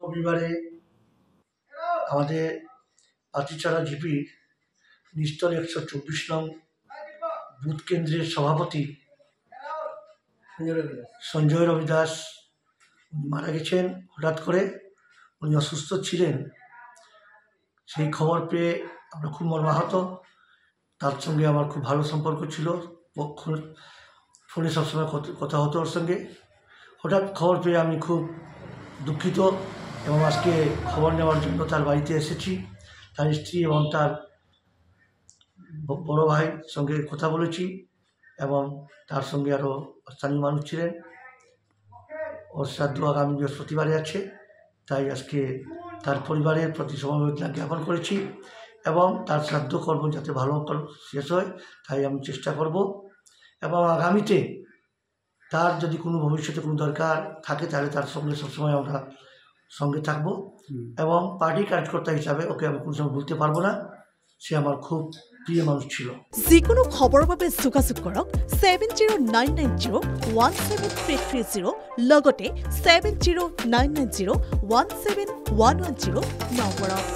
রবিবারে আমাদের আতিচারা জিপির নিস্তর 124 নং বুথ কেন্দ্রের সভাপতি সঞ্জয় রবি দাস মারা গেছেন। হঠাৎ করে উনি অসুস্থ ছিলেন, সেই খবর পেয়ে আমরা খুব মর্মাহত। তার সঙ্গে আমার খুব ভালো সম্পর্ক ছিল, ফোনে সবসময় কথা হতো ওর সঙ্গে। হঠাৎ খবর পেয়ে আমি খুব দুঃখিত এবং আজকে খবর নেওয়ার জন্য তার বাড়িতে এসেছি। তার স্ত্রী এবং তার বড় ভাইয়ের সঙ্গে কথা বলেছি এবং তার সঙ্গে আরও স্থানীয় মানুষ ছিলেন। ওর শ্রাদ্ধ আগামী বৃহস্পতিবারে আছে, তাই আজকে তার পরিবারের প্রতি সমবেদনা জ্ঞাপন করেছি এবং তার শ্রাদ্ধ কর্ম যাতে ভালো শেষ হয় তাই আমি চেষ্টা করব। এবং আগামীতে তার যদি কোনো ভবিষ্যতে কোনো দরকার থাকে তাহলে তার সঙ্গে সবসময় আমরা সঙ্গে থাকব এবং পার্টি কার্যকর্তা হিসাবে ওকে আমি কোনো সময় ভুলতে পারবো না। সে আমার খুব প্রিয় মানুষ ছিল। যিকোনো খবৰৰ বাবে যোগাযোগ কৰক 7099017330 লগতে 7099017110 নম্বৰত।